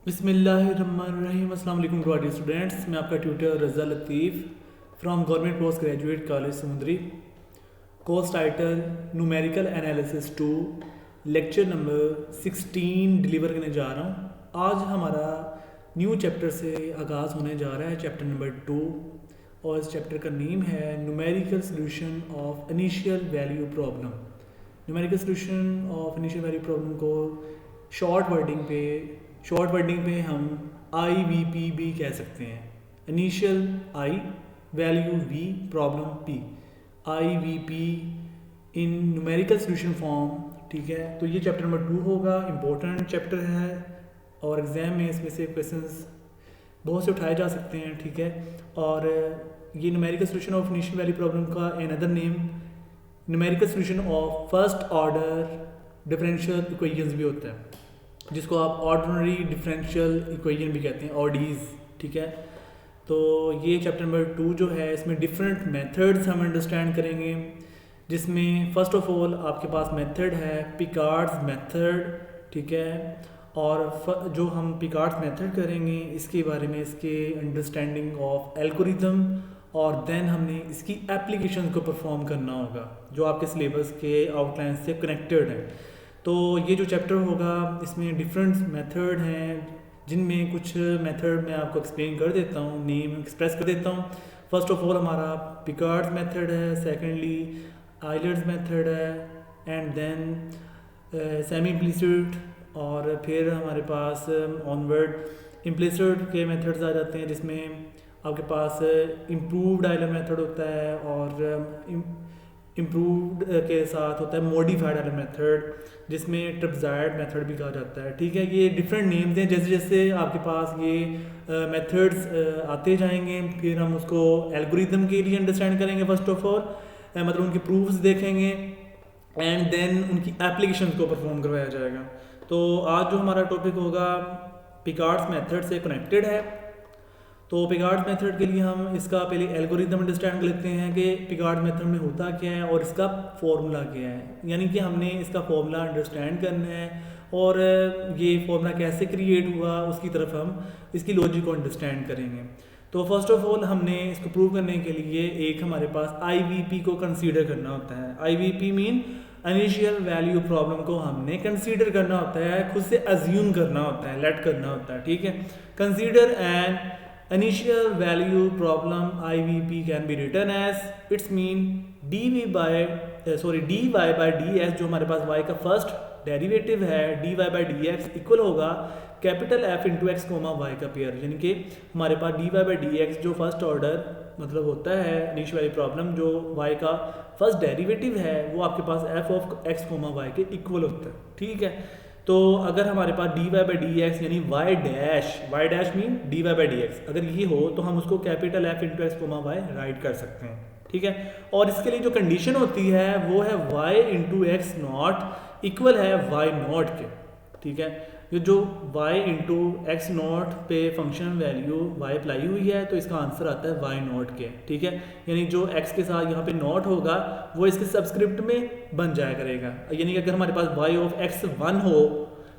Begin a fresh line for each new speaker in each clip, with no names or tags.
बिस्मिल्लाहिर्रहमानिर्रहीम। अस्सलाम वालेकुम टू आवर स्टूडेंट्स। मैं आपका tutor Raza Latif from government post graduate college Samundri. Course title numerical analysis 2, lecture number 16 deliver करने जा रहा हूँ। आज हमारा न्यू चैप्टर से आगाज़ होने जा रहा है, चैप्टर नंबर 2, और इस चैप्टर का नेम है numerical solution of initial value problem. Numerical solution of initial value problem को शॉर्ट वर्डिंग पे हम IVP भी कह सकते हैं। Initial I, value V, problem P, IVP in numerical solution form. ठीक है, तो ये चैप्टर नंबर 2 होगा, इम्पोर्टेंट चैप्टर है और एग्ज़ाम में इसमें से क्वेश्चंस बहुत से उठाए जा सकते हैं। ठीक है, और ये numerical solution of initial value problem का another name numerical solution of first order differential equations भी होता है, जिसको आप ऑर्डिनरी डिफरेंशियल इक्वेशन भी कहते हैं, ODEs। ठीक है, तो ये चैप्टर नंबर 2 जो है, इसमें डिफरेंट मेथड्स हम अंडरस्टैंड करेंगे, जिसमें फ़र्स्ट ऑफ ऑल आपके पास मेथड है पिकार्ड्स मेथड। ठीक है, और जो हम पिकार्ड्स मेथड करेंगे इसके बारे में, इसके अंडरस्टैंडिंग ऑफ एल्गोरिथम, और देन हमने इसकी एप्लीकेशन को परफॉर्म करना होगा जो आपके सिलेबस के आउटलाइन से कनेक्टेड है। तो ये जो चैप्टर होगा इसमें डिफरेंट मेथड हैं, जिनमें कुछ मेथड मैं आपको एक्सप्लेन कर देता हूँ, नेम एक्सप्रेस कर देता हूँ। फर्स्ट ऑफ ऑल हमारा पिकार्ड्स मेथड है, सेकेंडली आइलर्स मेथड है, एंड देन सेमी इम्प्लिसिट, और फिर हमारे पास ऑनवर्ड इम्प्लिसिट के मेथड्स आ जाते हैं, जिसमें आपके पास इम्प्रूव्ड आइलर मेथड होता है, और इम्प्रूव्ड के साथ होता है मॉडिफाइड आइलर मेथड, जिसमें ट्रिपजाइड मेथड भी कहा जाता है। ठीक है, ये डिफरेंट नेम्स हैं। जैसे जैसे आपके पास ये मेथड्स आते जाएंगे, फिर हम उसको एल्गोरिथम के लिए अंडरस्टैंड करेंगे। फर्स्ट ऑफ ऑल मतलब उनके प्रूफ्स देखेंगे, एंड देन उनकी एप्लीकेशन को परफॉर्म करवाया जाएगा। तो आज जो हमारा टॉपिक होगा पिकार्ड्स मेथड से कनेक्टेड है। तो पिकार्ड्स मेथड के लिए हम इसका पहले एल्गोरिथम अंडरस्टैंड कर लेते हैं कि पिकार्ड्स मेथड में होता क्या है और इसका फॉर्मूला क्या है। यानी कि हमने इसका फॉर्मूला अंडरस्टैंड करना है, और ये फॉर्मूला कैसे क्रिएट हुआ उसकी तरफ हम इसकी लॉजिक को अंडरस्टैंड करेंगे। तो फर्स्ट ऑफ ऑल हमने इसको प्रूव करने के लिए एक हमारे पास IVP को कंसीडर करना होता है। IVP mean initial value problem को हमने कंसीडर करना होता है, खुद से अज्यूम करना होता है, लेट करना होता है। ठीक है, consider N initial value problem IVP can be written as its mean dy by dx, जो हमारे पास y का फर्स्ट डेरिवेटिव है, dy by dx इक्वल होगा capital F into X comma Y का पेयर। यानी कि हमारे पास dy by dx जो फर्स्ट ऑर्डर मतलब होता है इनिशियल वैल्यू प्रॉब्लम, जो y का फर्स्ट डेरिवेटिव है, वो आपके पास f of x comma Y के इक्वल होता है। ठीक है, तो अगर हमारे पास dy by dx यानी y dash mean dy by dx अगर ये हो, तो हम उसको capital F into X comma Y write कर सकते हैं। ठीक है, और इसके लिए जो कंडीशन होती है वो है y into x not equal है y नॉट के। ठीक है, ये जो y इंटू एक्स नॉट पे फंक्शन वैल्यू y अप्लाई हुई है, तो इसका आंसर आता है y नॉट के। ठीक है, यानी जो x के साथ यहाँ पे नॉट होगा वो इसके सबस्क्रिप्ट में बन जाया करेगा। यानी कि अगर हमारे पास y ऑफ x 1 हो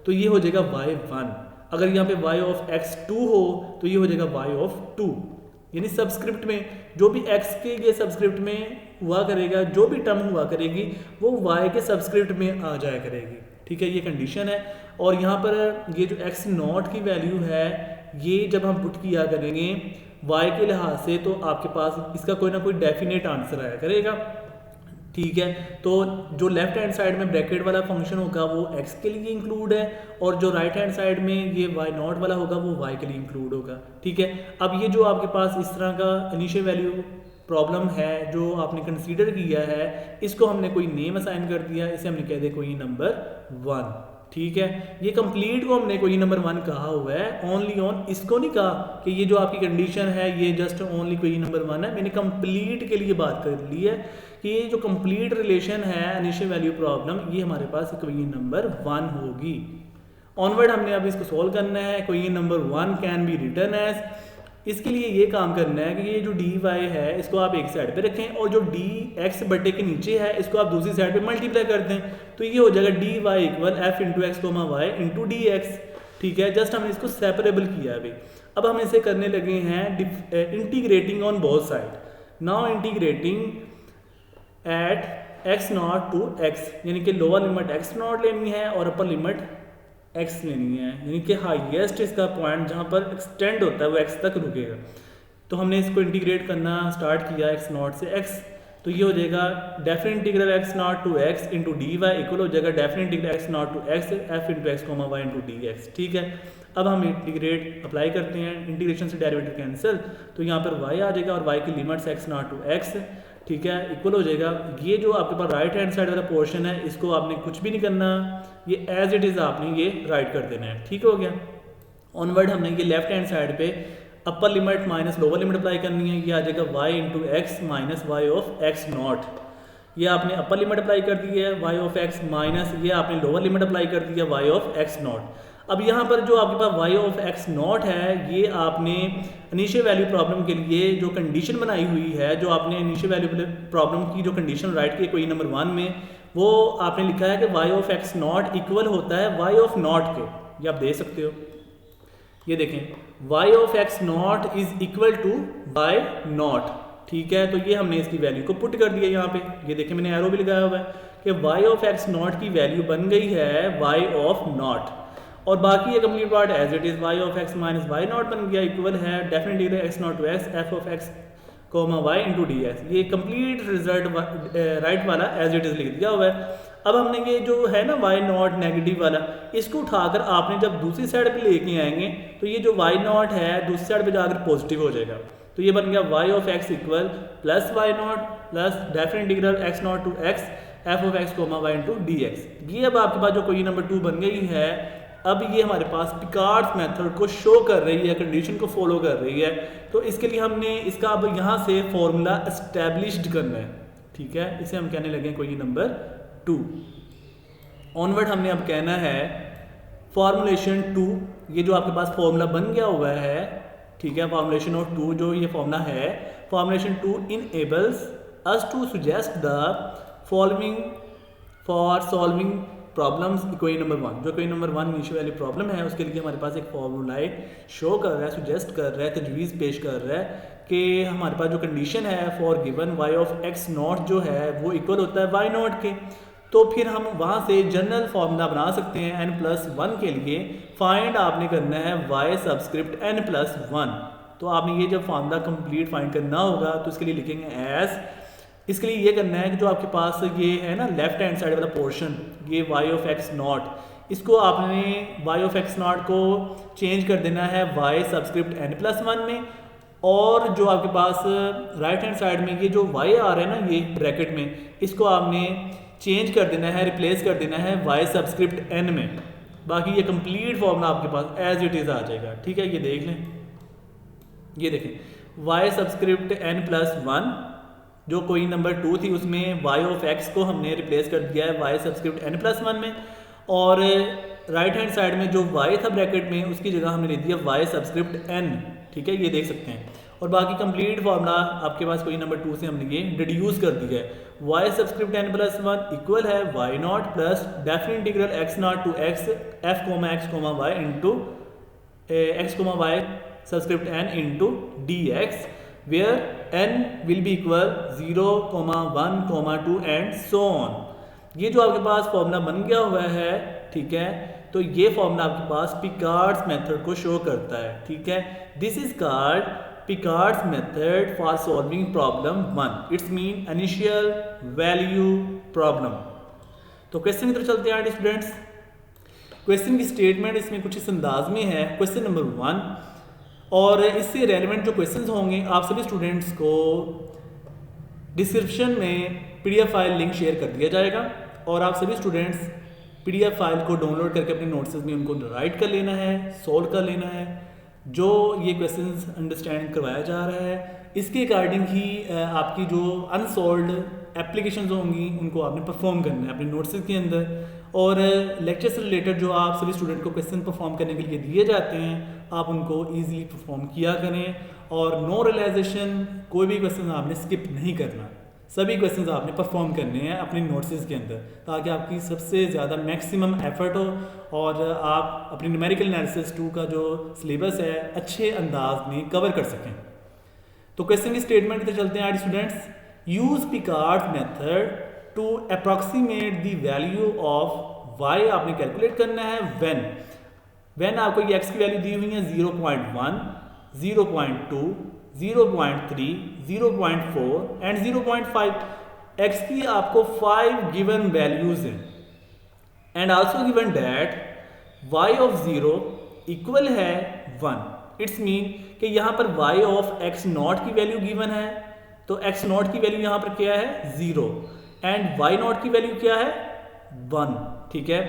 तो ये हो जाएगा y1, अगर यहाँ पे y ऑफ x 2 हो तो ये हो जाएगा y ऑफ 2। यानी सबस्क्रिप्ट में जो भी x के ये सबस्क्रिप्ट में हुआ करेगा, जो भी टर्म हुआ करेगी वो y के सबस्क्रिप्ट में आ जाया करेगी। ठीक है, ये कंडीशन है। और यहाँ पर ये जो x नॉट की वैल्यू है, ये जब हम पुट किया करेंगे y के लिहाज से, तो आपके पास इसका कोई ना कोई डेफिनेट आंसर आया करेगा। ठीक है, तो जो लेफ्ट हैंड साइड में ब्रैकेट वाला फंक्शन होगा वो x के लिए इंक्लूड है, और जो राइट हैंड साइड में ये y नॉट वाला होगा वो y के लिए इंक्लूड होगा। ठीक है, अब ये जो आपके पास इस तरह का इनिशियल वैल्यू प्रॉब्लम है जो आपने कंसीडर किया है, इसको हमने कोई नेम असाइन कर दिया, इसे हमने कह दिया कोई नंबर 1। ठीक है, ये कंप्लीट को हमने कोई नंबर 1 कहा हुआ है, ओनली ऑन इसको नहीं कहा कि ये जो आपकी कंडीशन है ये जस्ट ओनली कोई नंबर 1 है। मैंने कंप्लीट के लिए बात कर ली है कि ये जो कंप्लीट रिलेशन है इनिशियल वैल्यू प्रॉब्लम, ये हमारे पास इक्वेशन नंबर 1 होगी। ऑनवर्ड हमने अब इसको सॉल्व करना है। Equation number 1 can be written as, इसके लिए ये काम करना है कि ये जो dy है इसको आप एक साइड पे रखें, और जो dx बटे के नीचे है इसको आप दूसरी साइड पे मल्टीप्लाई कर दें, तो ये हो जाएगा dy equal f into X comma Y into D x. ठीक है, जस्ट हमने इसको सेपरेबल किया अभी। अब हम इसे करने लगे हैं integrating on both side. Now integrating at x not to x, यानी कि लोअर लिमिट x नॉट लेनी है और अपर लिमिट x लेनी है, यानी कि हाईएस्ट इसका पॉइंट जहाँ पर एक्सटेंड होता है वो x तक रुकेगा। तो हमने इसको इंटीग्रेट करना स्टार्ट किया x नॉट से x, तो ये हो जाएगा definite integral x not to x into D Y equal हो जाएगा definite integral x not to x f into X comma Y into D x. ठीक है, अब हम इंटीग्रेट अप्लाई करते हैं, इंटीग्रेशन से डेरिवेटिव कैंसिल, तो यहाँ पर y आ जाएगा और y की limits x not to x, ठीक है, इक्वल हो जाएगा। ये जो आपके पास राइट हैंड साइड वाला पोर्शन है इसको आपने कुछ भी नहीं करना, ये एज इट इज़ आपने ये राइट कर देना है। ठीक हो गया। ऑनवर्ड हमने ये लेफ्ट हैंड साइड पे upper limit minus lower limit apply करनी है, ये आ जाएगा y into X minus Y of X not. ये आपने अपर लिमिट अप्लाई कर दी है y ऑफ x माइनस ये आपने लोअर लिमिट अप्लाई कर दी है y ऑफ एक्स नॉट। अब यहाँ पर जो आपके पास y ऑफ एक्स नॉट है, ये आपने इनिशियल वैल्यू प्रॉब्लम के लिए जो कंडीशन बनाई हुई है, जो आपने इनिशियल वैल्यू प्रॉब्लम की जो कंडीशन राइट की क्वेश्चन नंबर 1 में, वो आपने लिखा है कि y of X not equal होता है y ऑफ नॉट के। ये आप देख सकते हो, ये देखें y of X not is equal to y not. ठीक है, तो ये हमने इसकी वैल्यू को पुट कर दिया यहाँ पे, ये देखें मैंने एरो भी लगाया हुआ है कि y ऑफ एक्स नॉट की वैल्यू बन गई है y ऑफ नॉट, और बाकी ये complete part as it is y of X minus Y not बन गया इक्वल है definite integral x not to x f of x comma y into D X. ये कंप्लीट रिजल्ट राइट वाला as it is लिख दिया हुआ है। अब हमने ये जो है ना y नॉट नेगेटिव वाला, इसको उठाकर आपने जब दूसरी साइड पे लेके आएंगे तो ये जो y नॉट है दूसरी साइड पे जाकर पॉजिटिव हो जाएगा, तो ये बन गया y of x equal plus Y not plus definite integral x not to x f of x comma y into D X. ये अब आपके पास जो क्वेश्चन नंबर 2 बन गई है, अब ये हमारे पास पिकार्ड्स मेथड को शो कर रही है, कंडीशन को फॉलो कर रही है। तो इसके लिए हमने इसका अब यहाँ से फॉर्मूला एस्टेब्लिश्ड करना है। ठीक है, इसे हम कहने लगे क्वेश्चन नंबर 2। ऑनवर्ड हमने अब कहना है फॉर्मूलेशन 2, ये जो आपके पास फॉर्मूला बन गया हुआ है, ठीक है, फॉर्मूलेशन ऑफ 2 जो ये फॉर्मूला है, formulation 2 enables us to suggest the following for solving problems equation number 1। जो equation number 1 initial value problem है उसके लिए हमारे पास एक फॉर्मूला शो कर रहा है, सुजेस्ट कर रहा है, तजवीज़ पेश कर रहा है कि हमारे पास जो कंडीशन है for given y of x not जो है वो इक्वल होता है y नॉट के। तो फिर हम वहाँ से जनरल फार्मूला बना सकते हैं n+1 के लिए। फाइंड आपने करना है y सबस्क्रिप्ट n+1। तो आपने ये जब फार्मूला कंप्लीट फाइंड करना होगा तो इसके लिए लिखेंगे एज, इसके लिए ये करना है कि जो आपके पास ये है ना लेफ्ट हैंड साइड वाला पोर्शन, ये y ऑफ एक्स नॉट, इसको आपने y ऑफ एक्स नॉट को चेंज कर देना है y सबस्क्रिप्ट n+1 में, और जो आपके पास राइट हैंड साइड में ये जो y आ रहा है ना ये ब्रैकेट में, इसको आपने चेंज कर देना है, रिप्लेस कर देना है y सब्सक्रिप्ट n में। बाकी ये कंप्लीट फॉर्मूला आपके पास एज इट इज़ आ जाएगा। ठीक है, ये देख लें, ये देखें y सब्सक्रिप्ट n+1 जो कोई नंबर 2 थी उसमें y ऑफ x को हमने रिप्लेस कर दिया है y सब्सक्रिप्ट n+1 में, और राइट हैंड साइड में जो y था ब्रैकेट में उसकी जगह हमने ले दिया y सब्सक्रिप्ट n। ठीक है, ये देख सकते हैं, और बाकी कंप्लीट फार्मूला आपके पास कोई नंबर 2 से हमने ये डिड्यूस कर दिया है। y सब्सक्रिप्ट n+1 इक्वल है y not plus definite integral x not to x f comma x comma y into x comma y subscript n into D X, where n will be equal 0, 1, 2 and so on। ये जो आपके पास formula बन गया हुआ है, ठीक है, तो ये फॉर्मूला आपके पास पिकार्ड्स मेथड को शो करता है। ठीक है, this is called Picard's method for solving problem 1, it's mean initial value problem. तो क्वेश्चन की तरफ चलते हैं स्टूडेंट्स। क्वेश्चन की स्टेटमेंट इसमें कुछ इस अंदाज में है, क्वेश्चन नंबर 1, और इससे रेलेवेंट जो क्वेश्चंस होंगे आप सभी स्टूडेंट्स को डिस्क्रिप्शन में पीडीएफ फाइल लिंक शेयर कर दिया जाएगा, और आप सभी स्टूडेंट्स पीडीएफ फाइल को डाउनलोड करके अपने नोट्स में उनको राइट कर लेना है, सॉल्व कर लेना है। जो ये क्वेश्चंस अंडरस्टैंड करवाया जा रहा है इसके अकॉर्डिंग ही आपकी जो अनसॉल्व्ड एप्लीकेशंस होंगी उनको आपने परफॉर्म करना है अपने नोट्स के अंदर, और लेक्चर से रिलेटेड जो आप सभी स्टूडेंट को क्वेश्चन परफॉर्म करने के लिए दिए जाते हैं आप उनको ईजिली परफॉर्म किया करें, और नो रियलाइजेशन, कोई भी क्वेश्चन आपने स्किप नहीं करना। सभी क्वेश्चंस आपने परफॉर्म करने हैं अपने नोट्स के अंदर, ताकि आपकी सबसे ज़्यादा मैक्सिमम एफर्ट हो और आप अपनी न्यूमेरिकल एनालिसिस 2 का जो सिलेबस है अच्छे अंदाज में कवर कर सकें। तो क्वेश्चन की स्टेटमेंट पे चलते हैं आज students. Use Picard's method to approximate the value of Y आपने कैलकुलेट करना है व्हेन आपको ये एक्स की वैल्यू दी हुई है 0.1, 0.2, 0.3, 0.4 एंड 0.5। एक्स की आपको 5 गिवन वैल्यूज हैं and also given that y of 0 equal है 1। इट्स मीन कि यहाँ पर y ऑफ x नॉट की वैल्यू गिवन है, तो x नॉट की वैल्यू यहाँ पर क्या है 0 एंड y नॉट की वैल्यू क्या है 1। ठीक है,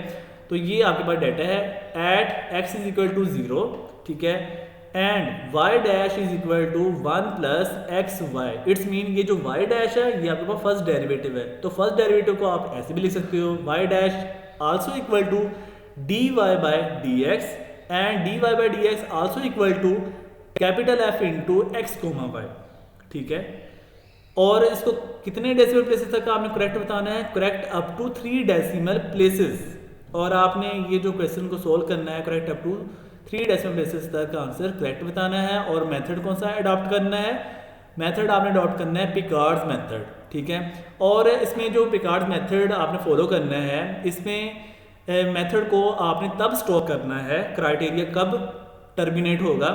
तो ये आपके पास डाटा है at x is equal to 0, ठीक है, and y dash is equal to 1 plus x Y. It's mean ये जो y डैश है ये आपके पास फर्स्ट डेरिवेटिव है, तो फर्स्ट डेरिवेटिव को आप ऐसे भी लिख सकते हो y dash also equal to dy by dx and dy by dx also equal to capital F into X comma Y. ठीक है, और इसको कितने डेसिमल प्लेसेस तक आपने करेक्ट बताना है, correct up to 3 decimal places. और आपने ये जो क्वेश्चन को सोल्व करना है correct up to 3 decimal places तक आंसर करेक्ट बताना है। और मेथड कौन सा अडॉप्ट करना है, मेथड आपने अडॉप्ट करना है पिकार्ड्स मेथड। ठीक है, और इसमें जो पिकार्ड्स मेथड आपने फॉलो करना है, इसमें मेथड को आपने तब स्टॉप करना है, क्राइटेरिया कब टर्मिनेट होगा।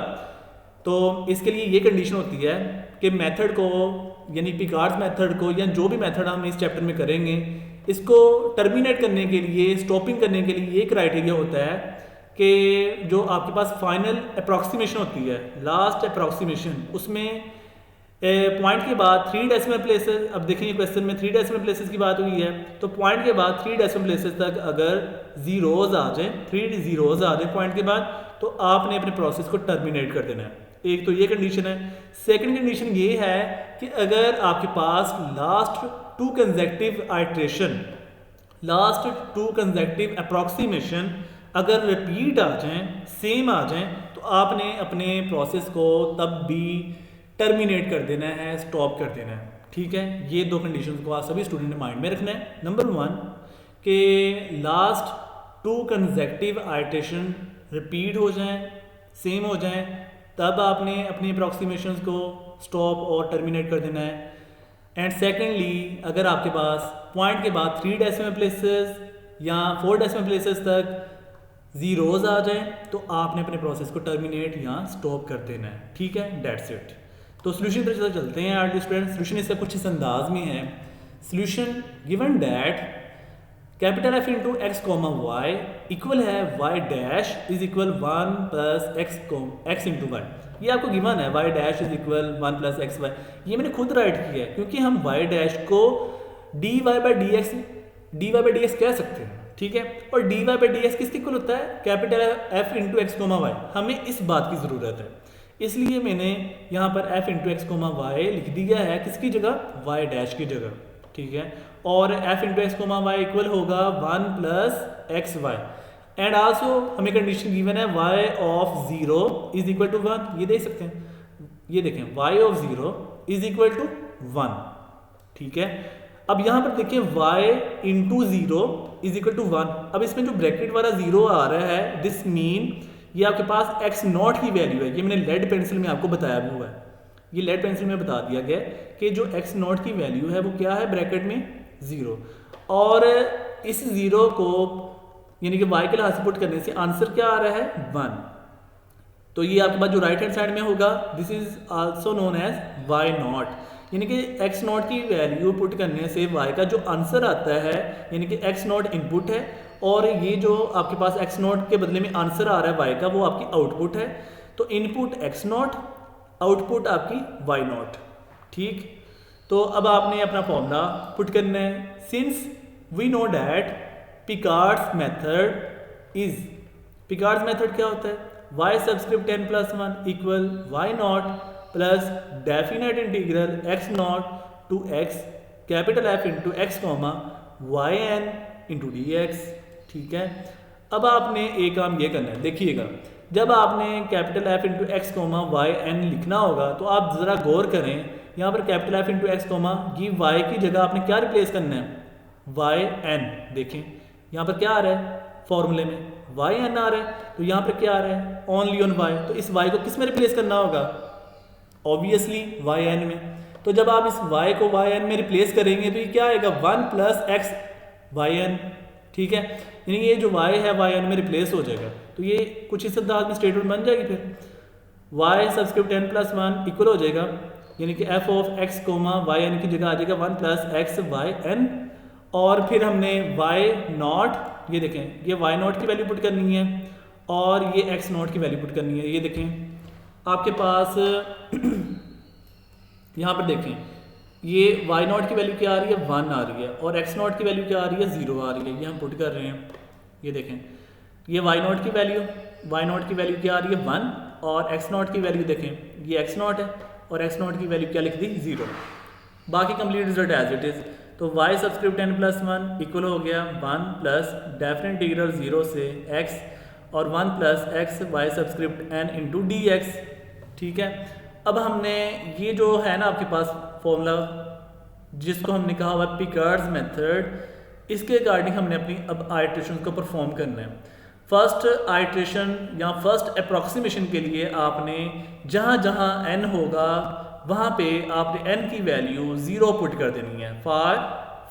तो इसके लिए ये कंडीशन होती है कि मेथड को यानी पिकार्ड्स मेथड को या जो भी मेथड हम इस चैप्टर में करेंगे इसको टर्मिनेट करने के लिए, स्टॉपिंग करने के लिए ये क्राइटेरिया होता है कि जो आपके पास फाइनल अप्रॉक्सीमेशन होती है, लास्ट अप्रॉक्सीमेशन, उसमें पॉइंट के बाद 3 डेसिमल प्लेसेस, अब देखेंगे क्वेश्चन में 3 डेसिमल प्लेसेस की बात हुई है, तो पॉइंट के बाद 3 डेसिमल प्लेसेस तक अगर जीरोज आ जाए, 3 जीरोज आ जाए पॉइंट के बाद, तो आपने अपने प्रोसेस को टर्मिनेट कर देना है। एक तो ये कंडीशन है। सेकंड कंडीशन ये है कि अगर आपके पास last 2 consecutive iteration, last 2 consecutive approximation अगर रिपीट आ जाएं, सेम आ जाएं, तो आपने अपने प्रोसेस को तब भी टर्मिनेट कर देना है, स्टॉप कर देना है। ठीक है, ये 2 कंडीशंस को आप सभी स्टूडेंट ने माइंड में रखना है। नंबर 1 कि लास्ट 2 कंसेक्टिव आइट्रेशन रिपीट हो जाएं, सेम हो जाएं, तब आपने अपनी अप्रॉक्सीमेशंस को स्टॉप और टर्मिनेट कर देना है। एंड सेकेंडली अगर आपके पास पॉइंट के बाद 3 डेसिमल प्लेसेस या 4 डेसिमल प्लेसेस तक जीरोज आ जाए, तो आपने अपने प्रोसेस को टर्मिनेट या स्टॉप कर देना है। ठीक है, डेट्स इट। तो सोल्यूशन पर चलते हैं यार स्टूडेंट। सोल्यूशन इसका कुछ इस अंदाज में है। Solution given that capital F into X comma Y equal है y dash is equal 1 plus X into Y. ये आपको गिवन है y dash is equal 1 plus x Y. ये मैंने खुद राइट किया है क्योंकि हम y डैश को dy बाई dx कह सकते हैं। ठीक है, और dy बाई dx किसके इक्वल होता है, capital F into X comma Y. हमें इस बात की ज़रूरत है, इसलिए मैंने यहाँ पर F into X comma Y लिख दिया है, किसकी जगह, y डैश की जगह। ठीक है, और f into X comma Y equal होगा 1 plus x Y. And also हमें कंडीशन गिवन है y of 0 is equal to 1। ये देख सकते हैं, ये देखें y of 0 is equal to 1। ठीक है, अब यहाँ पर देखिए y into 0 is equal to 1। अब इसमें जो ब्रैकेट वाला 0 आ रहा है, दिस मीन ये आपके पास x नॉट की वैल्यू है। ये मैंने लेड पेंसिल में आपको बताया हुआ है, ये लेड पेंसिल में बता दिया गया कि जो x नॉट की वैल्यू है वो क्या है, ब्रैकेट में 0। और इस 0 को यानी कि y के लिहाज से पुट करने से आंसर क्या आ रहा है, 1। तो ये आपके पास जो राइट हैंड साइड में होगा, this is also known as y not, यानी कि x नॉट की वैल्यू पुट करने से y का जो आंसर आता है, यानी कि x नॉट इनपुट है और ये जो आपके पास x नॉट के बदले में आंसर आ रहा है y का, वो आपकी आउटपुट है। तो इनपुट x नॉट, आउटपुट आपकी y नॉट। ठीक, तो अब आपने अपना फॉर्मूला पुट करना है। Since we know that Picard's method is, Picard's method क्या होता है, y subscript n plus 1 equal y not plus definite integral x not to x capital F into X comma Y N into D x. ठीक है, अब आपने एक काम ये करना है, देखिएगा जब आपने capital F into X comma Y N लिखना होगा तो आप ज़रा गौर करें यहाँ पर capital F into X comma give Y की जगह आपने क्या रिप्लेस करना है, वाई एन। देखें यहाँ पर क्या आ रहा है फॉर्मूले में, वाई एन आ रहा है, तो यहाँ पर क्या आ रहा है ओनली ऑन वाई, तो इस वाई को किस में रिप्लेस करना होगा, ऑब्वियसली वाई एन में। तो जब आप इस y को वाई एन में रिप्लेस करेंगे तो ये क्या आएगा 1 प्लस एक्स वाई एन, ठीक है, यानी ये जो y है वाई एन में रिप्लेस हो जाएगा। तो ये कुछ इस अंदाज में स्टेटमेंट बन जाएगी, फिर y subscript n plus one equal हो जाएगा, यानी कि f of x comma Y N की जगह आ जाएगा 1 प्लस एक्स वाई एन। और फिर हमने y नॉट, ये देखें ये y नॉट की वैल्यू पुट करनी है और ये x नॉट की वैल्यू पुट करनी है। ये देखें आपके पास यहाँ पर देखें ये y नॉट की वैल्यू क्या आ रही है 1 आ रही है और x नॉट की वैल्यू क्या आ रही है 0 आ रही है, ये हम पुट कर रहे हैं। ये देखें ये y नॉट की वैल्यू क्या आ रही है 1 और x नॉट की वैल्यू देखें ये x नॉट है और x नॉट की वैल्यू क्या लिख दी 0। बाकी complete result as it is. तो y subscript n plus one equal हो गया 1 प्लस डेफिनेट इंटीग्रल 0 से x और 1 plus x Y subscript n into D x, ठीक है। अब हमने ये जो है ना आपके पास फॉर्मूला जिसको हमने कहा हुआ पिकार्ड्स मेथड, इसके अकॉर्डिंग हमने अपनी अब आइट्रेशन को परफॉर्म करना है। फर्स्ट आइट्रेशन या फर्स्ट अप्रॉक्सीमेशन के लिए आपने जहाँ जहाँ n होगा वहाँ पे आपने n की वैल्यू 0 पुट कर देनी है फॉर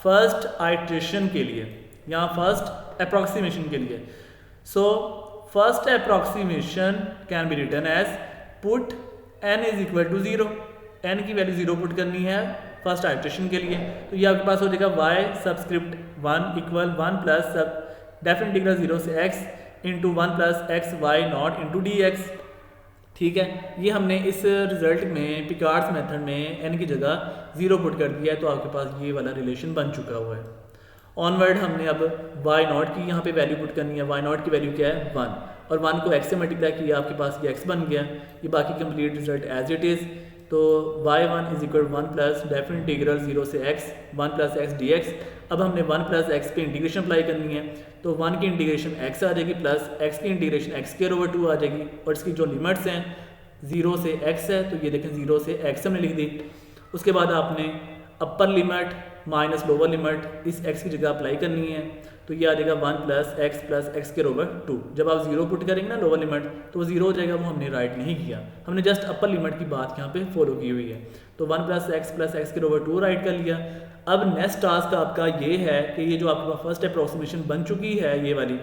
फर्स्ट आइट्रेशन के लिए या फर्स्ट अप्रॉक्सीमेशन के लिए। So first approximation can be written as put n is equal to 0, n की वैल्यू 0 पुट करनी है फर्स्ट आइट्रेशन के लिए। तो ये आपके पास हो जाएगा y subscript 1 equal 1 plus definite integral 0 से x into 1 plus x y naught into D x, ठीक है। ये हमने इस रिजल्ट में पिकार्ड्स मेथड में n की जगह 0 पुट कर दिया है, तो आपके पास ये वाला रिलेशन बन चुका हुआ है। ऑनवर्ड हमने अब y नॉट की यहाँ पे वैल्यू पुट करनी है। y नॉट की वैल्यू क्या है 1 और 1 को x से मल्टीप्लाई किया, आपके पास ये x बन गया। ये बाकी complete result as it is. तो y1 is equal 1 plus definite integral 0 से x 1 plus x d x. अब हमने 1 प्लस एक्स पे इंटीग्रेशन अप्लाई करनी है, तो 1 की इंटीग्रेशन x आ जाएगी प्लस x की इंटीग्रेशन x स्क्वायर ओवर 2 आ जाएगी और इसकी जो लिमिट्स हैं 0 से x है, तो ये देखें 0 से x हमने लिख दी। उसके बाद आपने अपर लिमिट माइनस लोअर लिमिट इस x की जगह अप्लाई करनी है, तो ये आ जाएगा 1 प्लस एक्स स्क्वायर ओवर 2। जब आप 0 पुट करेंगे ना लोअर लिमिट तो वो 0 हो जाएगा, वो हमने राइट नहीं किया, हमने जस्ट अपर लिमिट की बात यहाँ पे फॉलो की हुई है। तो 1 plus x square over 2 right कर लिया। अब नेक्स्ट टास्क आपका ये है कि ये जो आपके पास फर्स्ट अप्रॉक्सीमेशन बन चुकी है ये वाली,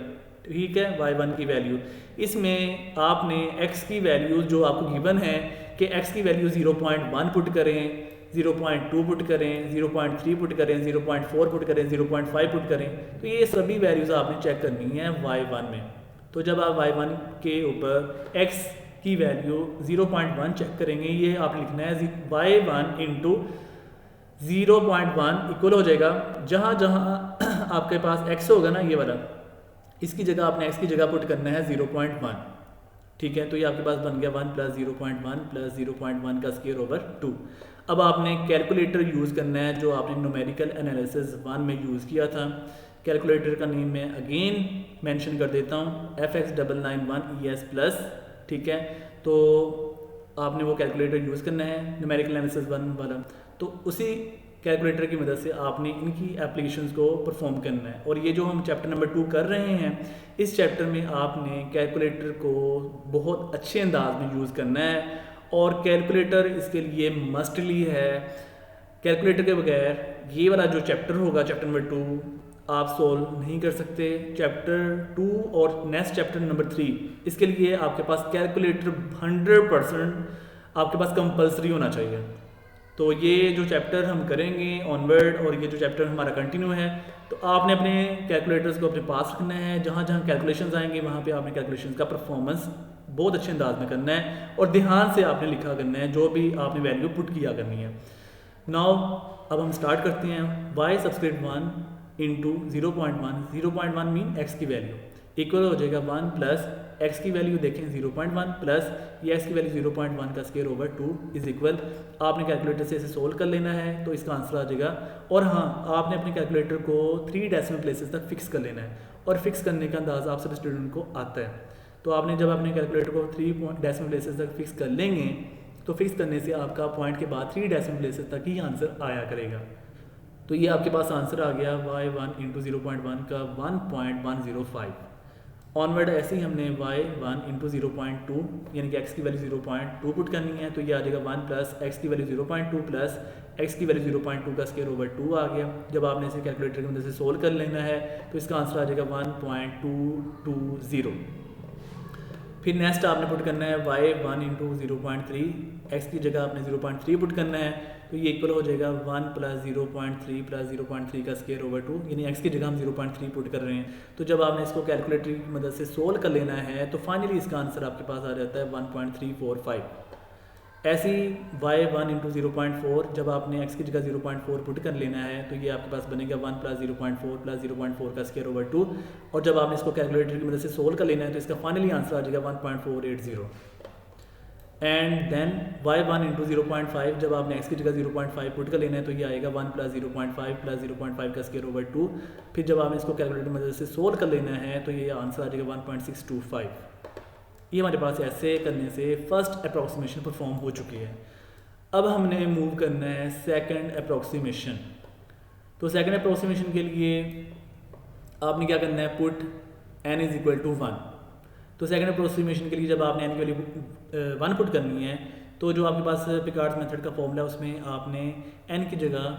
ठीक है, y1 की वैल्यू, इसमें आपने x की वैल्यू जो आपको गिवन है कि x की वैल्यू 0.1 पुट करें, 0.2 पुट करें, 0.3 पुट करें, 0.4 पुट करें, 0.5 पुट करें, तो ये सभी वैल्यूज़ आपने चेक करनी है y1 में। तो जब आप y1 के ऊपर x की वैल्यू 0.1 चेक करेंगे, ये आपने लिखना है y1 इंटू 0.1 इक्वल हो जाएगा, जहाँ जहाँ आपके पास x होगा ना ये वाला, इसकी जगह आपने x की जगह पुट करना है 0.1, ठीक है। तो ये आपके पास बन गया 1 प्लस 0.1 प्लस 0.1 का स्क्वायर ओवर 2। अब आपने कैलकुलेटर यूज़ करना है जो आपने न्यूमेरिकल एनालिसिस 1 में यूज़ किया था। कैलकुलेटर का नेम मैं अगेन मेंशन कर देता हूँ, FX991ES प्लस, ठीक है। तो आपने वो कैलकुलेटर यूज़ करना है न्यूमेरिकल एनालिसिस 1 वाला, तो उसी कैलकुलेटर की मदद से आपने इनकी एप्लीकेशंस को परफॉर्म करना है। और ये जो हम चैप्टर नंबर 2 कर रहे हैं, इस चैप्टर में आपने कैलकुलेटर को बहुत अच्छे अंदाज में यूज़ करना है और कैलकुलेटर इसके लिए मस्टली है। कैलकुलेटर के बगैर ये वाला जो चैप्टर होगा चैप्टर नंबर 2 आप सोल्व नहीं कर सकते। चैप्टर 2 और नेक्स्ट चैप्टर नंबर 3 इसके लिए आपके पास कैलकुलेटर 100% आपके पास कंपलसरी होना चाहिए। तो ये जो चैप्टर हम करेंगे ऑनवर्ड और ये जो चैप्टर हमारा कंटिन्यू है, तो आपने अपने कैलकुलेटर्स को अपने पास रखना है। जहाँ जहाँ कैलकुलेशंस आएंगे वहाँ पे आपने कैलकुलेशंस का परफॉर्मेंस बहुत अच्छे अंदाज में करना है और ध्यान से आपने लिखा करना है जो भी आपने वैल्यू पुट किया करनी है। नाउ अब हम स्टार्ट करते हैं। y subscript 1 into 0.1 mean x की वैल्यू इक्वल हो जाएगा 1 प्लस x की वैल्यू देखें 0.1 प्लस ये x की वैल्यू 0.1 का स्क्वायर ओवर 2 इज इक्वल, आपने कैलकुलेटर से इसे सोल्व कर लेना है तो इसका आंसर आ जाएगा। और हाँ, आपने अपने कैलकुलेटर को 3 डेसिमल प्लेसेस तक फिक्स कर लेना है और फिक्स करने का अंदाज़ा आप सभी स्टूडेंट को आता है। तो आपने जब अपने कैलकुलेटर को 3 डेसिमल प्लेसेस तक फिक्स कर लेंगे तो फिक्स करने से आपका पॉइंट के बाद 3 डेसिमल प्लेसेस तक ही आंसर आया करेगा। तो ये आपके पास आंसर आ गया y1 इंटू 0.1 का 1.105। ऑनवर्ड ऐसे ही हमने y1 इंटू 0.2 यानी कि x की वैल्यू 0.2 पुट करनी है, तो ये आ जाएगा 1 प्लस एक्स की वैल्यू 0.2 प्लस x की वैल्यू 0.2 का स्क्वायर ओवर 2 आ गया। जब आपने इसे कैलकुलेटर की मदद से सोल्व कर लेना है तो इसका आंसर आ जाएगा 1.220। फिर नेक्स्ट आपने पुट करना है y1 इंटू 0.3, एक्स की जगह आपने 0.3 पुट करना है, तो ये इक्वल हो जाएगा 1 प्लस 0.3 प्लस 0.3 का स्क्वायर ओवर 2, यानी एक्स की जगह हम 0.3 पुट कर रहे हैं। तो जब आपने इसको कैलकुलेटर की मदद से सोल्व कर लेना है तो फाइनली इसका आंसर आपके पास आ जाता है 1.345। ऐसी y1 इंटू 0.4 जब आपने x की जगह 0.4 पुट कर लेना है तो ये आपके पास बनेगा 1 प्लस 0.4 प्लस 0.4 का स्क्वायर ओवर 2, और जब आपने इसको कैलकुलेटर की मदद से सोल्व कर लेना है तो इसका फाइनली आंसर आ जाएगा 1.480। एंड देन y1 इंटू 0.5 जब आपने x की जगह 0.5 पुट कर लेना है तो ये आएगा 1 प्लस 0.5 प्लस 0.5 का स्क्वायर ओवर 2। फिर जब आपने इसको कैलकुलेटर की मदद से सोल्व कर लेना है तो ये आंसर आ जाएगा 1.625। ये हमारे पास ऐसे करने से फर्स्ट अप्रॉक्सीमेशन परफॉर्म हो चुकी है। अब हमने मूव करना है सेकंड अप्रॉक्सीमेशन। तो सेकंड अप्रॉक्सीमेशन के लिए आपने क्या करना है, put n is equal to 1। तो सेकंड अप्रॉक्सीमेशन के लिए जब आपने n की वैल्यू 1 पुट करनी है तो जो आपके पास पिकार्ड्स मेथड का फॉर्मूला है उसमें आपने n की जगह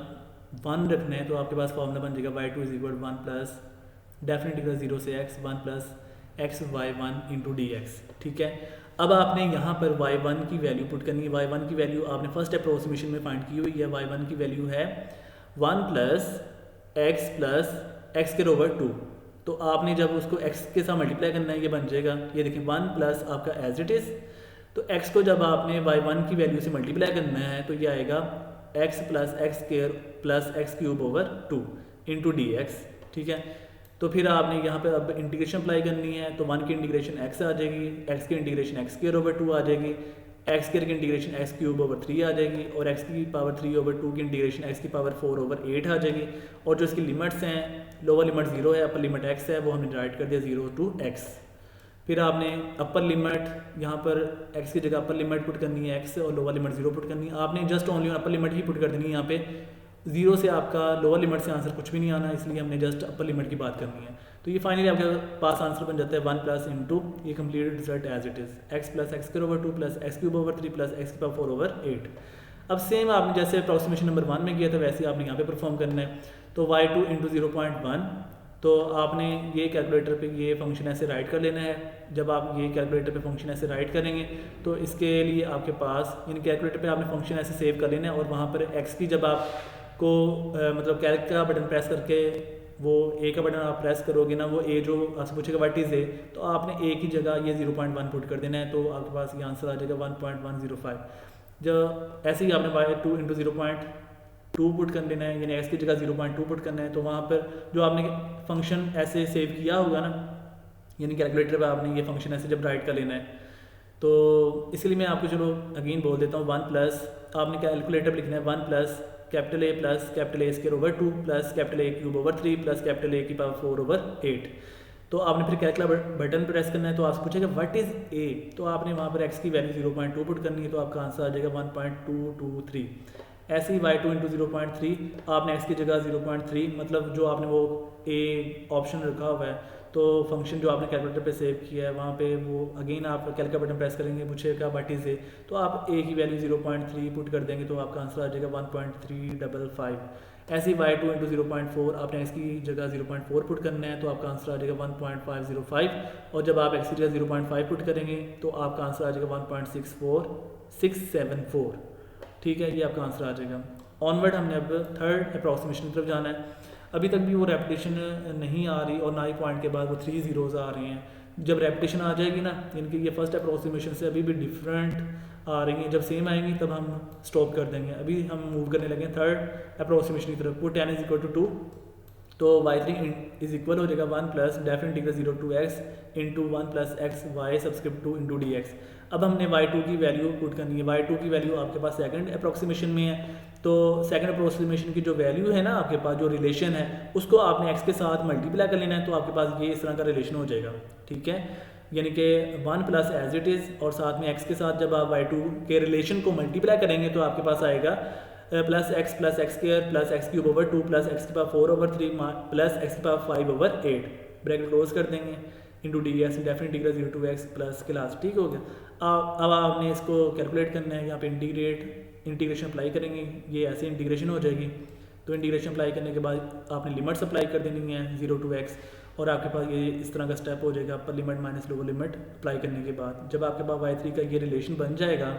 1 रखना है, तो आपके पास फॉर्मूला बन जाएगा y2 is equal 1 plus definite equal 0 से x 1 plus x y1 into D x. ठीक है, अब आपने यहाँ पर y1 की वैल्यू पुट करनी है। y1 की वैल्यू आपने फर्स्ट अप्रोक्सीमेशन में फाइंड की हुई है। y1 की वैल्यू है 1 प्लस एक्स के ओवर 2। तो आपने जब उसको x के साथ मल्टीप्लाई करना है ये बन जाएगा, ये देखिए 1 प्लस आपका एज इट इज़, तो x को जब आपने y1 की वैल्यू से मल्टीप्लाई करना है तो ये आएगा x plus x square plus x cube over 2 into D x. ठीक है, तो फिर आपने यहाँ पर अब इंटीग्रेशन अप्लाई करनी है, तो 1 की इंटीग्रेशन x आ जाएगी, x की इंटीग्रेशन एक्स स्क्वायर ओवर 2 आ जाएगी, एक्स स्क्वायर की इंटीग्रेशन एक्स क्यूब ओवर 3 आ जाएगी, और x की पावर 3 ओवर 2 की इंटीग्रेशन x की पावर 4 ओवर 8 आ जाएगी। और जो इसकी लिमिट्स हैं, लोअर लिमिट 0 है, अपर लिमिट x है, वो हमने राइट कर दिया 0 टू x। फिर आपने अपर लिमिट यहाँ पर x की जगह अपर लिमिट पुट करनी है x, और लोअर लिमिट 0 पुट करनी है। आपने जस्ट ओनली अपर लिमिट ही पुट कर देनी है, यहाँ पे 0 से आपका लोअर लिमिट से आंसर कुछ भी नहीं आना, इसलिए हमने जस्ट अपर लिमिट की बात करनी है। तो ये फाइनली आपके पास आंसर बन जाता है 1 प्लस इंटू ये complete result as it is x plus x square over 2 plus x cube over 3 plus x की पावर 4 ओवर 8। अब सेम आपने जैसे अप्रॉक्सीमेशन नंबर 1 में किया था वैसे आपने यहाँ पे परफॉर्म करना है। तो y2 इंटू 0.1, तो आपने ये कैलकुलेटर पे ये फंक्शन ऐसे राइट कर लेना है। जब आप ये कैलकुलेटर पे फंक्शन ऐसे राइट करेंगे तो इसके लिए आपके पास इन कैलकुलेटर पे आपने फंक्शन ऐसे सेव कर लेना है, और वहाँ पर x की जब आपको मतलब कैल्क का बटन प्रेस करके वो a का बटन आप प्रेस करोगे ना, वो a जो आपसे पूछेगा व्हाट इज a, तो आपने a की जगह ये 0.1 पुट कर देना है, तो आपके पास ये आंसर आ जाएगा 1.105। जब ऐसे ही आपने y2 इंटू 0.2 पुट कर लेना है, यानी x की जगह 0.2 पुट करना है, तो वहाँ पर जो आपने फंक्शन ऐसे सेव किया होगा ना, यानी कैलकुलेटर पर आपने ये फंक्शन ऐसे जब राइट कर लेना है, तो इसलिए मैं आपको चलो अगेन बोल देता हूँ 1 प्लस आपने कैलकुलेटर पर लिखना है 1 plus capital A plus capital A square over 2 plus capital A cube over 3 plus capital A की पावर 4 ओवर 8। तो आपने फिर कैलकुलेटर बटन प्रेस करना है, तो आपसे पूछेगा व्हाट इज़ A, तो आपने वहाँ पर x की वैल्यू 0.2 पुट करनी है, तो आपका आंसर आ जाएगा 1.223। ऐसे ही y2 इंटू 0.3 आपने x की जगह 0.3 मतलब जो आपने वो A ऑप्शन रखा हुआ है, तो फंक्शन जो आपने कैलकुलेटर पे सेव किया है वहाँ पे वो अगेन आप कैलकुलेटर बटन प्रेस करेंगे, पूछेगा व्हाट इज ए, तो आप a की वैल्यू 0.3 पुट कर देंगे, तो आपका आंसर आ जाएगा 1.355। ऐसे ही y2 इंटू 0.4 आपने x की जगह 0.4 पुट करना है, तो आपका आंसर आ जाएगा 1.505, और जब आप x की जगह 0.5 पुट करेंगे तो आपका आंसर आ जाएगा 1.64674। ठीक है, ये आपका आंसर आ जाएगा। ऑनवर्ड हमने अब थर्ड अप्रॉक्सीमेशन की तरफ जाना है। अभी तक भी वो रेपिटेशन नहीं आ रही और ना ही पॉइंट के बाद वो 3 जीरोज़ आ रही हैं। जब रेपिटेशन आ जाएगी ना, यानी कि ये फर्स्ट अप्रॉक्सीमेशन से अभी भी डिफरेंट आ रही हैं, जब सेम आएंगी तब हम स्टॉप कर देंगे। अभी हम मूव करने लगे थर्ड अप्रॉक्सीमेशन की तरफ। Put n is equal to 2, तो y3 इज इक्वल हो जाएगा 1 plus definite integral 0 to x into 1 plus x Y subscript 2 into D x. अब हमने y2 की वैल्यू पुट करनी है। y2 की वैल्यू आपके पास सेकंड अप्रॉक्सीमेशन में है, तो सेकंड अप्रॉक्सीमेशन की जो वैल्यू है ना आपके पास, जो रिलेशन है उसको आपने x के साथ मल्टीप्लाई कर लेना है, तो आपके पास ये इस तरह का रिलेशन हो जाएगा। ठीक है, यानी कि 1 प्लस एज इट इज़ और साथ में x के साथ जब आप y2 के रिलेशन को मल्टीप्लाई करेंगे तो आपके पास आएगा plus x square plus x cube over 2 plus x की पावर 4 ओवर 3 प्लस एक्स की पावर 5 ओवर 8 ब्रैकेट क्लोज कर देंगे into D x definite integral 0 to x plus के लास्ट। ठीक हो गया। अब आपने इसको कैलकुलेट करना है, यहाँ पे इंटीग्रेशन अप्लाई करेंगे, ये ऐसे इंटीग्रेशन हो जाएगी। तो इंटीग्रेशन अप्लाई करने के बाद आपने लिमिट्स अप्लाई कर देनी है 0 टू एक्स और आपके पास ये इस तरह का स्टेप हो जाएगा अपर limit minus lower limit apply करने के बाद। जब आपके पास y3 का ये रिलेशन बन जाएगा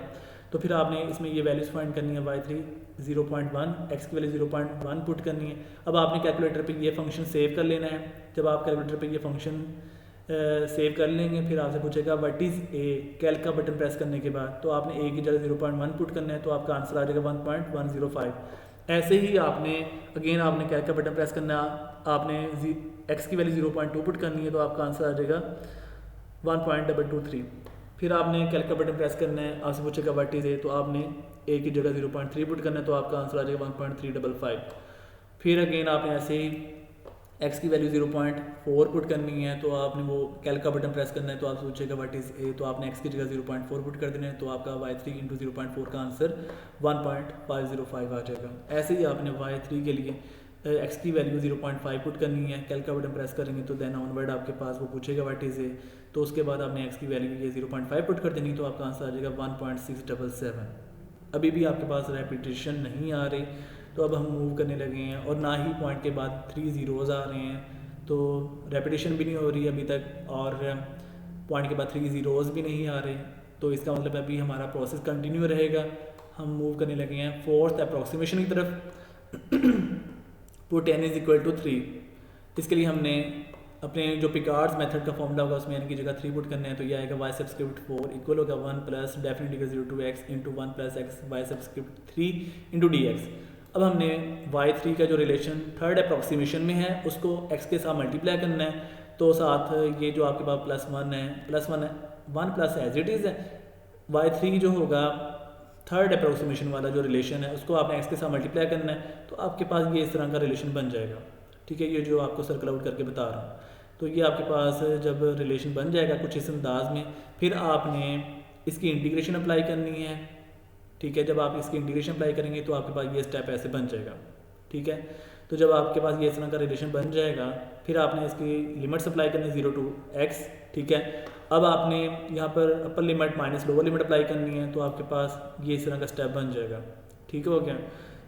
तो फिर आपने इसमें ये वैल्यूज़ फाइंड करनी है y3 0.1, x की वैल्यू 0.1 पुट करनी है। अब आपने कैलकुलेटर पे ये फंक्शन सेव कर लेना है। जब आप कैलकुलेटर पे ये फंक्शन सेव कर लेंगे फिर आपसे पूछेगा व्हाट इज़ ए, कैल्क का बटन प्रेस करने के बाद तो आपने ए की जगह 0.1 पुट करना है तो आपका आंसर आ जाएगा 1.105। ऐसे ही आपने अगेन आपने कैल्क का बटन प्रेस करना, आपने एक्स की वैल्यू 0.2 पुट करनी है तो आपका आंसर आ जाएगा 1.223। फिर आपने कैल्क का बटन प्रेस करना है, आपसे पूछेगा व्हाट इज़ ए तो आपने ए की जगह 0.3 पुट करना है तो आपका आंसर आ जाएगा 1.355। फिर अगेन आपने ऐसे ही एक्स की वैल्यू 0.4 पुट करनी है तो आपने वो कैल्क का बटन प्रेस करना है तो आपसे पूछेगा व्हाट इज़ ए तो आपने एक्स की जगह 0.4 पुट कर देना है तो आपका y3 इंटू 0.4 का आंसर 1.505 आ जाएगा। ऐसे ही आपने y3 के लिए एक्स की वैल्यू 0.5 पुट करनी है, कैल्क का बटन प्रेस करेंगे तो देन ऑनवर्ड आपके पास वो पूछेगा व्हाट इज़ ए तो उसके बाद आपने एक्स की वैल्यू ये 0.5 पुट कर देनी तो आपका आंसर आ जाएगा 1.677। अभी भी आपके पास रेपिटेशन नहीं आ रही तो अब हम मूव करने लगे हैं और ना ही पॉइंट के बाद 3 ज़ीरोज़ आ रहे हैं तो रेपिटेशन भी नहीं हो रही अभी तक और पॉइंट के बाद 3 ज़ीरोज़ भी नहीं आ रहे तो इसका मतलब अभी हमारा प्रोसेस कंटिन्यू रहेगा। हम मूव करने लगे हैं फोर्थ अप्रॉक्सीमेशन की तरफ। Put n is equal to 3। इसके लिए हमने अपने जो पिकार्ड्स मेथड का फॉर्मूला होगा उसमें n की जगह 3 पुट करना है तो ये आएगा y सब्सक्रिप्ट 4 इक्वल होगा 1 plus definite integral 0 to x into 1 plus x y subscript 3 into D x. अब हमने y3 का जो रिलेशन थर्ड अप्रॉक्सीमेशन में है उसको x के साथ मल्टीप्लाई करना है तो साथ ये जो आपके पास +1 है +1 प्लस एज इट इज़ है। y3 जो होगा थर्ड अप्रॉक्सीमेशन वाला जो रिलेशन है उसको आपने x के साथ मल्टीप्लाई करना है तो आपके पास ये इस तरह का रिलेशन बन जाएगा। ठीक है, ये जो आपको सर्कल आउट करके बता रहा हूँ तो ये आपके पास जब रिलेशन बन जाएगा कुछ इस अंदाज में फिर आपने इसकी इंटीग्रेशन अप्लाई करनी है। ठीक है, जब आप इसकी इंटीग्रेशन अप्लाई करेंगे तो आपके पास ये स्टेप ऐसे बन जाएगा। ठीक है, तो जब आपके पास ये इस तरह का रिलेशन बन जाएगा फिर आपने इसकी लिमिट्स अप्लाई करनी 0 टू x। ठीक है, अब आपने यहाँ पर अपर limit minus lower limit apply करनी है तो आपके पास ये इस तरह का स्टेप बन जाएगा। ठीक हो गया,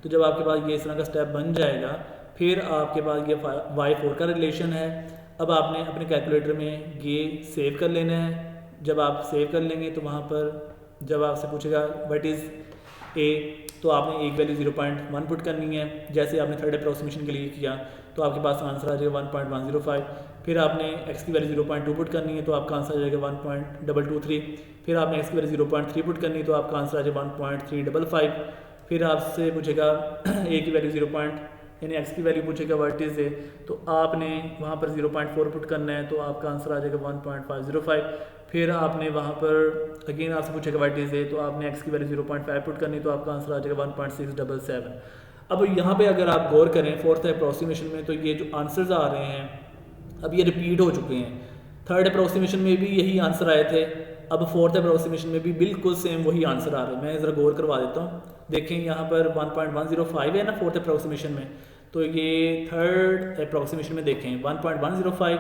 तो जब आपके पास ये इस तरह का स्टेप बन जाएगा फिर आपके पास ये y4 का रिलेशन है। अब आपने अपने कैलकुलेटर में ये सेव कर लेना है। जब आप सेव कर लेंगे तो वहाँ पर जब आपसे पूछेगा व्हाट इज़ ए तो आपने एक वैल्यू 0.1 पुट करनी है जैसे आपने थर्ड अप्रॉक्सीमेशन के लिए किया तो आपके पास आंसर आ जाएगा 1.105। फिर आपने x की वैल्यू 0.2 पुट करनी है तो आपका आंसर आ जाएगा 1.223। फिर आपने x की वैल्यू 0.3 पुट करनी है तो आपका आंसर आ जाएगा 1.355। फिर आपसे पूछेगा a की वैल्यू यानी x की वैल्यू पूछेगा व्हाट इज़ ए तो आपने वहाँ पर 0.4 पुट करना है तो आपका आंसर आ जाएगा 1.505। फिर आपने वहाँ पर अगेन आपसे पूछेगा व्हाट इज़ ए तो आपने x की वैल्यू 0.5 पुट करनी तो आपका आंसर आ जाएगा 1.677। अब यहाँ पे अगर आप गौर करें फोर्थ अप्रॉक्सीमेशन में तो ये जो आंसर्स आ रहे हैं अब ये रिपीट हो चुके हैं। थर्ड अप्रॉक्सीमेशन में भी यही आंसर आए थे, अब फोर्थ अप्रॉक्सीमेशन में भी बिल्कुल सेम वही आंसर आ रहे हैं। मैं ज़रा गौर करवा देता हूँ। देखें यहाँ पर 1.105 है ना फोर्थ अप्रॉक्सीमेशन में, तो ये थर्ड अप्रॉक्सीमेशन में देखें 1.105,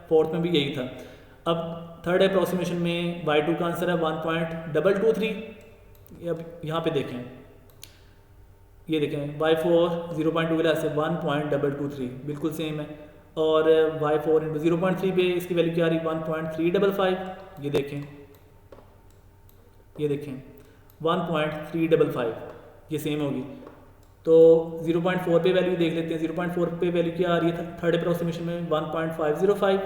फोर्थ में भी यही था। अब थर्ड अप्रॉक्सीमेशन में y2 का आंसर है 1.223। अब यहाँ पे देखें, ये देखें y4 0.2 के से 1.223 बिल्कुल सेम है और y4 इंटू 0.3 पे इसकी वैल्यू क्या आ रही 1.355। ये देखें 1.355 ये सेम होगी। तो 0.4 पे वैल्यू देख लेते हैं। 0.4 पे वैल्यू क्या आ रही है थर्ड अप्रॉक्सीमेशन में 1.505।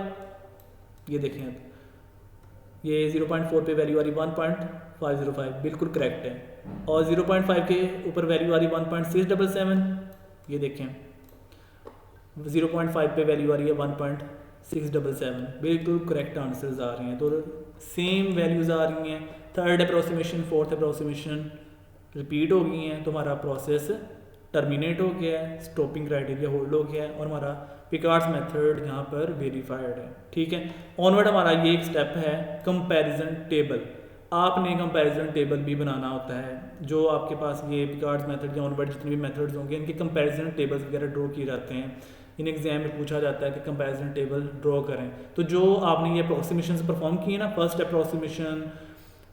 ये देखें अब ये 0.4 पे वैल्यू आ रही 1.505 बिल्कुल करेक्ट है और 0.5 के ऊपर वैल्यू आ रही 1.677। ये देखें 0.5 पे वैल्यू आ रही है 1.677 बिल्कुल करेक्ट आंसर्स आ रहे हैं। तो सेम वैल्यूज़ आ रही हैं। Third approximation fourth approximation repeat हो गई हैं तो हमारा प्रोसेस टर्मिनेट हो गया है, स्टॉपिंग क्राइटेरिया होल्ड हो गया है और हमारा पिकार्ड्स मेथड यहाँ पर वेरीफाइड है। ठीक है, ऑनवर्ड हमारा ये एक स्टेप है कंपैरिजन टेबल। आपने कंपैरिजन टेबल भी बनाना होता है। जो आपके पास ये पिकार्ड्स मेथड या ऑनवर्ड जितने भी मेथड्स होंगे इनके कंपैरिजन टेबल्स वगैरह ड्रॉ किए जाते हैं। इन एग्जाम में पूछा जाता है कि कंपैरिजन टेबल ड्रॉ करें। तो जो आपने ये अप्रोक्सीमेशन परफॉर्म किए ना, first approximation,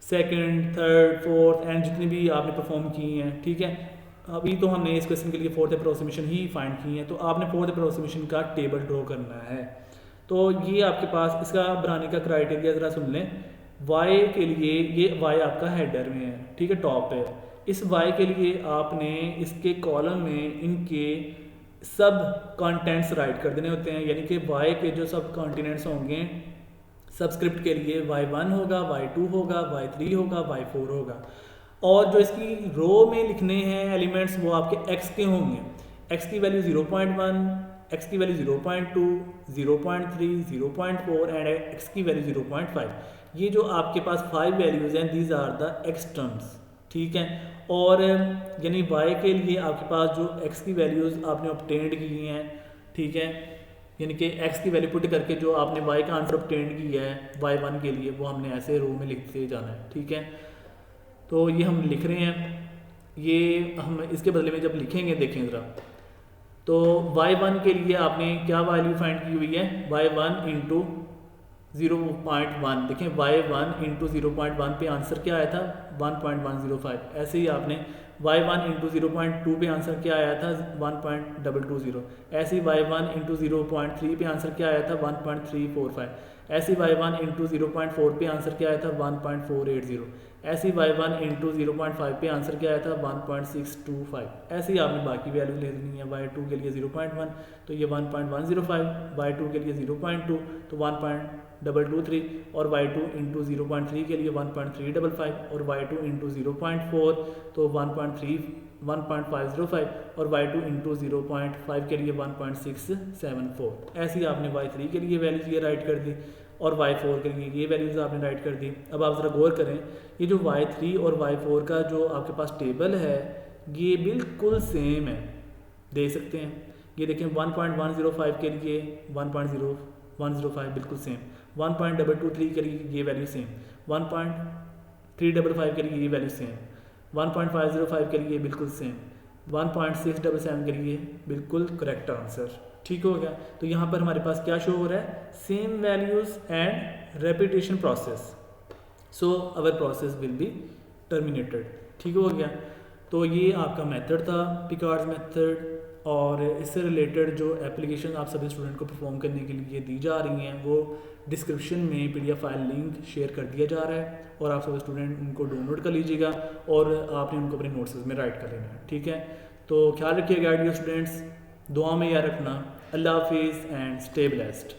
second, third, fourth and जितनी भी आपने परफॉर्म किए हैं, ठीक है, अभी तो हमने इस क्वेश्चन के लिए फोर्थ अप्रोक्सीमेशन ही फाइंड की है, तो आपने फोर्थ अप्रोक्सीमेशन का टेबल ड्रॉ करना है। तो ये आपके पास इसका बनाने का क्राइटेरिया ज़रा सुन लें। वाई के लिए ये वाई आपका हेडर में है, ठीक है, टॉप है। इस वाई के लिए आपने इसके कॉलम में इनके सब कंटेंट्स राइट कर देने होते हैं, यानी कि वाई के जो सब कॉन्टिनेंट्स होंगे सबस्क्रिप्ट के लिए y1 होगा, y2 होगा, y3 होगा, y4 होगा। और जो इसकी रो में लिखने हैं एलिमेंट्स वो आपके x के होंगे। x की वैल्यू 0.1, x की वैल्यू 0.2, 0.3, 0.4 एंड x की वैल्यू 0.5। ये जो आपके पास 5 वैल्यूज़ हैं these are the x terms, ठीक है। और यानी y के लिए आपके पास जो x की वैल्यूज़ आपने ऑब्टेंड की हैं, ठीक है, यानी कि x की वैल्यू पुट करके जो आपने y का आंसर ऑब्टेंड किया है y1 के लिए वो हमने ऐसे रो में लिखते जाना है, ठीक है। तो ये हम लिख रहे हैं, ये हम इसके बदले में जब लिखेंगे देखें ज़रा, तो y1 के लिए आपने क्या वैल्यू फाइंड की हुई है, y1 इंटू 0.1। देखें y1 इंटू 0.1 पे आंसर क्या आया था 1.105। ऐसे ही आपने y1 इंटू 0.2 पे आंसर क्या आया था 1.220। ऐसे ही y1 इंटू 0.3 पे आंसर क्या आया था 1.345। ऐसे ही y1 इंटू 0.4 पे आंसर क्या आया था 1.480। ऐसे ही y1 इंटू 0.5 पे आंसर क्या आया था 1.625। ऐसे ही आपने बाकी वैल्यू ले लेनी है। y2 के लिए 0.1 तो ये 1.105, y2 के लिए 0.2 तो 1.223 और y2 इंटू 0.3 के लिए 1.355 और y2 इंटू 0.4 तो 1.505 और y2 इंटू 0.5 के लिए 1.674। ऐसे ही आपने y3 के लिए वैल्यूज़ ये राइट कर दी और y4 के लिए ये वैल्यूज़ आपने राइट कर दी। अब आप ज़रा गौर करें, ये जो y3 और y4 का जो आपके पास टेबल है ये बिल्कुल सेम है, देख सकते हैं। ये देखें 1.105 के लिए 1.0105 बिल्कुल सेम, 1.223 के लिए ये वैल्यू सेम, 1.355 के लिए ये वैल्यू सेम, 1.505 के लिए बिल्कुल सेम, 1.677 के लिए बिल्कुल करेक्ट आंसर। ठीक हो गया। तो यहाँ पर हमारे पास क्या शो हो रहा है, same values and repetition process, so our process will be terminated. ठीक हो गया। तो ये आपका मेथड था पिकार्ड्स मेथड, और इससे रिलेटेड जो एप्लीकेशन आप सभी स्टूडेंट को परफॉर्म करने के लिए दी जा रही हैं वो डिस्क्रिप्शन में PDF फाइल लिंक शेयर कर दिया जा रहा है और आप सभी स्टूडेंट उनको डाउनलोड कर लीजिएगा और आपने उनको अपने नोट्स में राइट कर लेना है। ठीक है, तो ख्याल रखिएगा डियर स्टूडेंट्स, दुआ में याद रखना। अल्लाह हाफिज़ एंड स्टे ब्लेस्ड।